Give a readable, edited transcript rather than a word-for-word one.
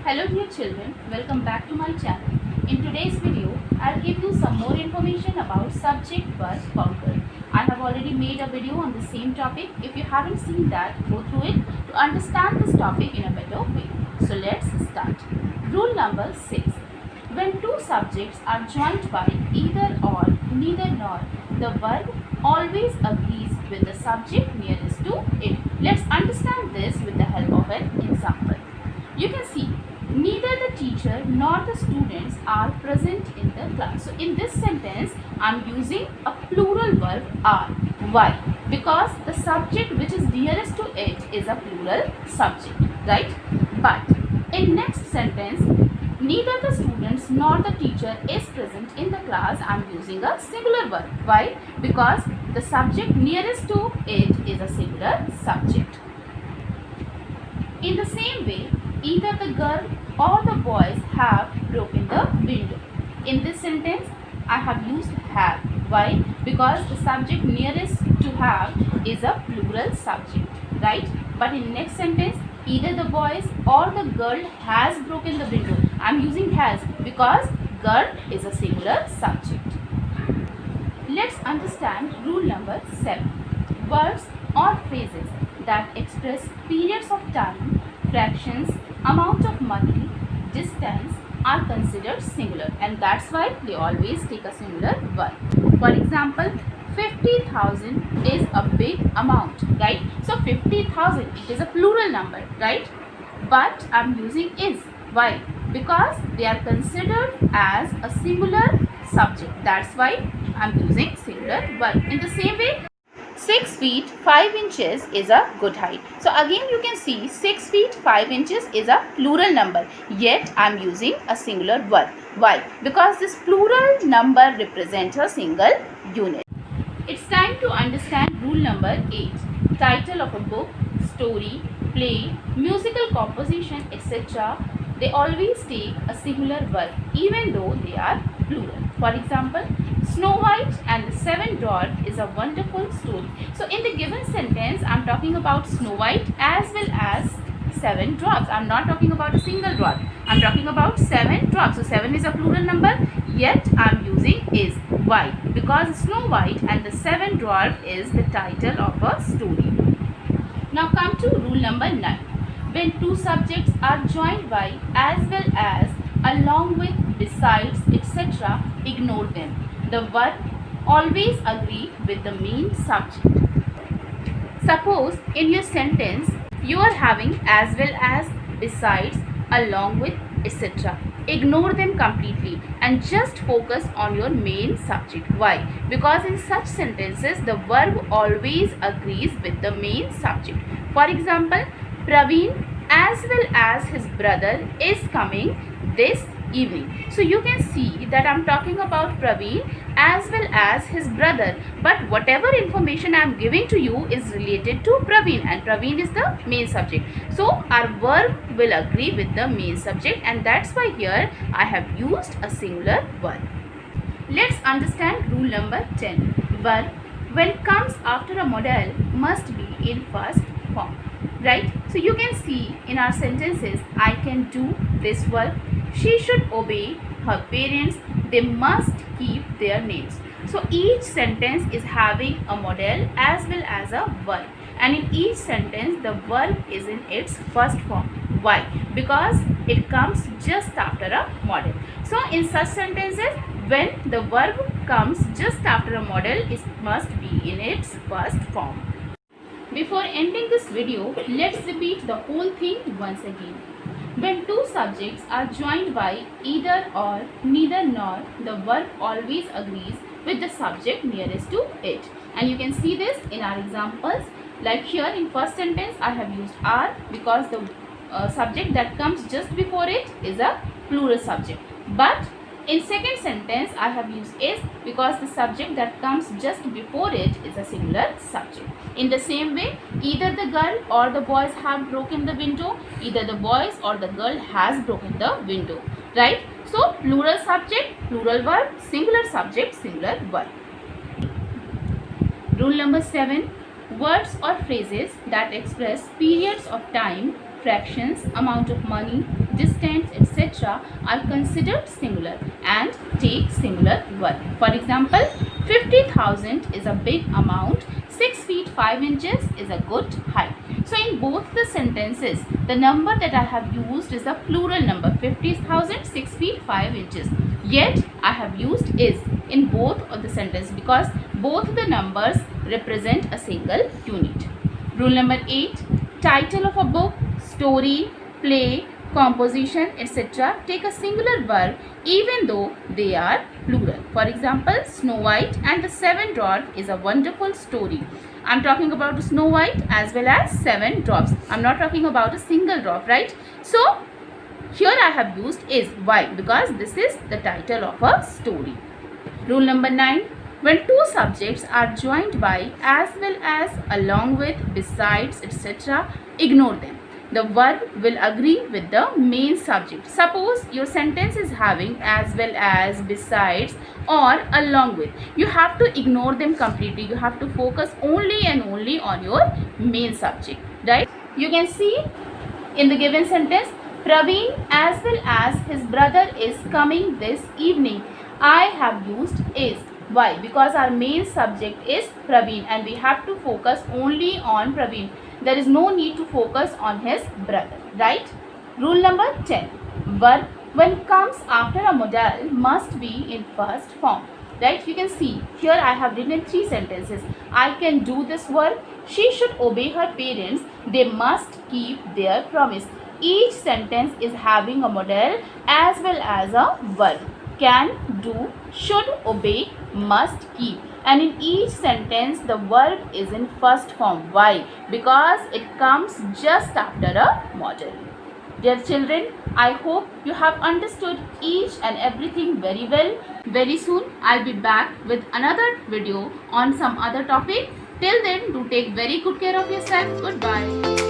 Hello dear children, welcome back to my channel. In today's video, I'll give you some more information about subject verb conquer. I have already made a video on the same topic. If you haven't seen that, go through it to understand this topic in a better way. So let's start. Rule number 6. When two subjects are joined by either or, neither nor, the verb always agrees with the subject nearest to it. Let's understand this with the help of an example. You can see neither the teacher nor the students are present in the class. So in this sentence, I am using a plural verb are. Why? Because the subject which is nearest to it is a plural subject, right? But in next sentence, neither the students nor the teacher is present in the class. I am using a singular verb. Why? Because the subject nearest to it is a singular subject. In the same way, either the girl or the boys have broken the window. In this sentence, I have used have. Why? Because the subject nearest to have is a plural subject, right? But in next sentence, either the boys or the girl has broken the window. I am using has because girl is a singular subject. Let's understand rule number 7. Words or phrases that express periods of time, fractions, amount of money, distance are considered singular, and that's why they always take a singular verb. For example, 50,000 is a big amount, right? So 50,000, it is a plural number, right? But I'm using is. Why? Because they are considered as a singular subject. That's why I'm using singular verb. In the same way, 6 feet 5 inches is a good height. So again you can see 6 feet 5 inches is a plural number, yet I am using a singular verb. Why? Because this plural number represents a single unit. It's time to understand rule number 8. Title of a book, story, play, musical composition, etc. They always take a singular verb even though they are plural. For example, Snow White and the Seven Dwarfs is a wonderful story. So in the given sentence, I am talking about Snow White as well as 7 dwarfs. I am not talking about a single dwarf. I am talking about 7 dwarfs. So 7 is a plural number, yet I am using is. Why? Because Snow White and the 7 dwarfs is the title of a story. Now come to rule number 9. When two subjects are joined by, as well as, along with, besides, etc., ignore them. The verb always agree with the main subject. Suppose in your sentence you are having as well as, besides, along with, etc. Ignore them completely and just focus on your main subject. Why? Because in such sentences the verb always agrees with the main subject. For example, Praveen as well as his brother is coming this evening. So you can see that I'm talking about Praveen as well as his brother, but whatever information I'm giving to you is related to Praveen, and Praveen is the main subject. So our verb will agree with the main subject, and that's why here I have used a singular verb. Let's understand rule number 10. Verb when comes after a modal must be in first form, right? So you can see in our sentences, I can do this verb, she should obey her parents, they must keep their names. So each sentence is having a modal as well as a verb, and in each sentence the verb is in its first form. Why? Because it comes just after a modal. So in such sentences, when the verb comes just after a modal, it must be in its first form. Before ending this video, let's repeat the whole thing once again. When two subjects are joined by either or, neither nor, the verb always agrees with the subject nearest to it. And you can see this in our examples. Like here in first sentence, I have used are because the subject that comes just before it is a plural subject. But in second sentence, I have used is because the subject that comes just before it is a singular subject. In the same way, either the girl or the boys have broken the window, either the boys or the girl has broken the window, right? So, plural subject, plural verb, singular subject, singular verb. Rule number 7. Words or phrases that express periods of time, fractions, amount of money, distance, etc. are considered singular and take singular verb. For example, 50,000 is a big amount, 6 feet 5 inches is a good height. So in both the sentences, the number that I have used is a plural number, 50,000, 6 feet 5 inches. Yet I have used is in both of the sentences because both the numbers represent a single unit. Rule number 8. Title of a book, story, play, composition, etc. take a singular verb even though they are plural. For example, Snow White and the Seven Dwarfs is a wonderful story. I'm talking about Snow White as well as Seven Dwarfs. I'm not talking about a single dwarf, right? So here I have used is. Why? Because this is the title of a story. Rule number 9. When two subjects are joined by, as well as, along with, besides, etc., ignore them. The verb will agree with the main subject. Suppose your sentence is having as well as, besides, or along with. You have to ignore them completely. You have to focus only and only on your main subject, right? You can see in the given sentence, Praveen as well as his brother is coming this evening. I have used is. Why? Because our main subject is Praveen and we have to focus only on Praveen. There is no need to focus on his brother, right? Rule number 10. Verb when comes after a modal must be in first form. Right? You can see here I have written 3 sentences. I can do this work. She should obey her parents. They must keep their promise. Each sentence is having a modal as well as a verb. Can, do, should, obey, must, keep. And in each sentence the verb is in first form. Why? Because it comes just after a modal. Dear children, I hope you have understood each and everything very well. Very soon I'll be back with another video on some other topic. Till then, do take very good care of yourself. Goodbye.